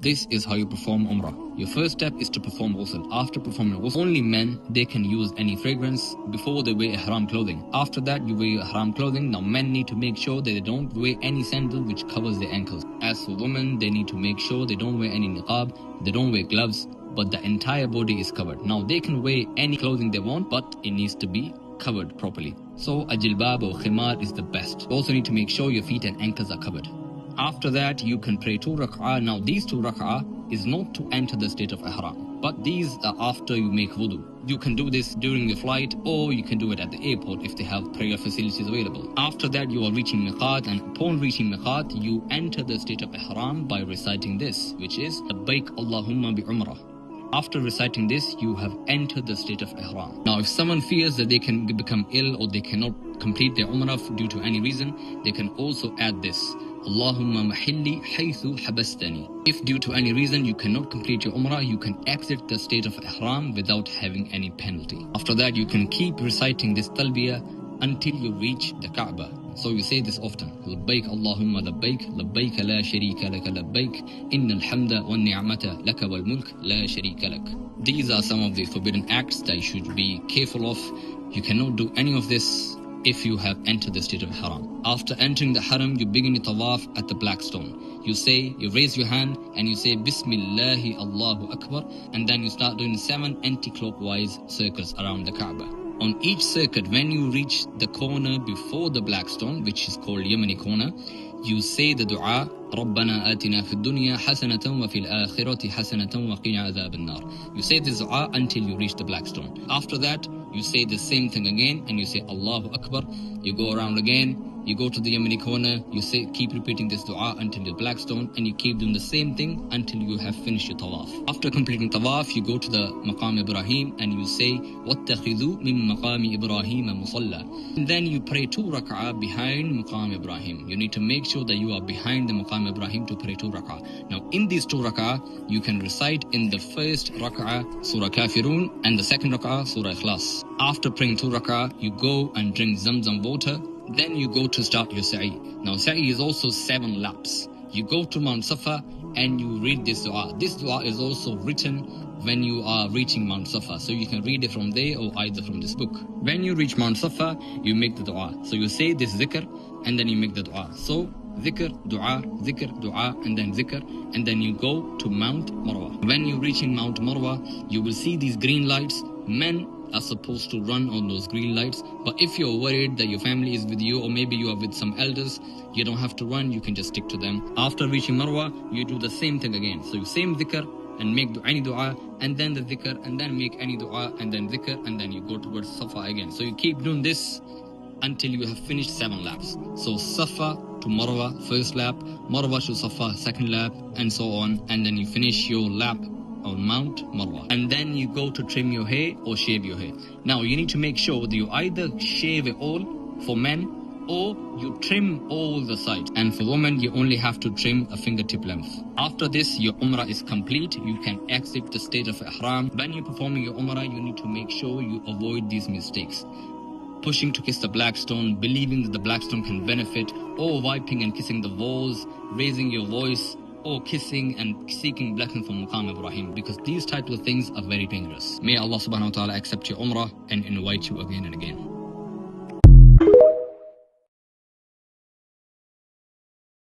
This is how you perform Umrah. Your first step is to perform ghusl. After performing ghusl, only men, they can use any fragrance before they wear ihram clothing. After that, you wear your ihram clothing. Now men need to make sure that they don't wear any sandal which covers their ankles. As for women, they need to make sure they don't wear any niqab, they don't wear gloves, but the entire body is covered. Now they can wear any clothing they want, but it needs to be covered properly. So a jilbab or khimar is the best. You also need to make sure your feet and ankles are covered. After that, you can pray 2 rak'ah. Now these 2 rak'ah is not to enter the state of ihram, but these are after you make wudu. You can do this during the flight, or you can do it at the airport if they have prayer facilities available. After that, you are reaching miqat, and upon reaching miqat, you enter the state of ihram by reciting this, which is labbaik Allahumma bi Umrah. After reciting this, you have entered the state of ihram. Now, if someone fears that they can become ill or they cannot complete their umrah due to any reason, they can also add this: Allahumma mahilli haythu habastani. If due to any reason you cannot complete your umrah, you can exit the state of ihram without having any penalty. After that, you can keep reciting this talbiyah until you reach the Kaaba. So you say this often: Labbaik Allahumma labbaik, labbaik la sharika laka labbaik, innal hamda wan ni'mata laka wal mulk la sharika lak. These are some of the forbidden acts that you should be careful of. You cannot do any of this if you have entered the state of haram. After entering the haram, you begin your tawaf at the black stone. You raise your hand and you say Bismillahi Allahu Akbar, and then you start doing 7 anti-clockwise circles around the Kaaba. On each circuit, when you reach the corner before the black stone, which is called Yemeni corner, you say the dua, رَبَّنَا آتِنَا فِي الدُّنْيَا حَسَنَةً وَفِي الْآخِرَةِ حَسَنَةً وَقِنَا عَذَابَ النَّارِ. You say this dua until you reach the black stone. After that, you say the same thing again and you say Allahu Akbar. You go around again, you go to the Yemeni corner, you say, keep repeating this dua until the black stone, and you keep doing the same thing until you have finished your tawaf. After completing tawaf, you go to the Maqam Ibrahim and you say وَاتَّخِذُوا مِن مَقَامِ إِبْرَاهِيمَ مُصَلَّى. And then you pray 2 rak'ah behind Maqam Ibrahim. You need to make sure that you are behind the Maqam Ibrahim to pray 2 rak'ah. Now in these 2 rak'ah, you can recite in the first rak'ah Surah Kafirun and the second rak'ah Surah Ikhlas. After praying 2 rak'ah, you go and drink Zamzam water. Then you go to start your sa'i. Now sa'i is also 7 laps. You go to Mount Safa and you read this dua. This dua is also written when you are reaching Mount Safa. So you can read it from there or either from this book. When you reach Mount Safa, you make the dua. So you say this zikr and then you make the dua. So zikr, dua, and then zikr, and then you go to Mount Marwa. When you're reaching Mount Marwa, you will see these green lights. Men are supposed to run on those green lights, but if you're worried that your family is with you or maybe you are with some elders, you don't have to run, you can just stick to them. After reaching Marwa, you do the same thing again. So you same dhikr and make any dua, and then the dhikr, and then make any dua, and then dhikr, and then you go towards Safa again. So you keep doing this until you have finished 7 laps. So Safa to Marwa, first lap, Marwa to Safa, second lap, and so on, and then you finish your lap on Mount Marwa. And then you go to trim your hair or shave your hair. Now you need to make sure that you either shave it all for men or you trim all the sides. And for women, you only have to trim a fingertip length. After this, your Umrah is complete. You can exit the state of Ihram. When you're performing your Umrah, you need to make sure you avoid these mistakes: pushing to kiss the black stone, believing that the black stone can benefit, or wiping and kissing the walls, raising your voice, or kissing and seeking blessing from Maqam Ibrahim, because these types of things are very dangerous. May Allah subhanahu wa ta'ala accept your Umrah and invite you again and again.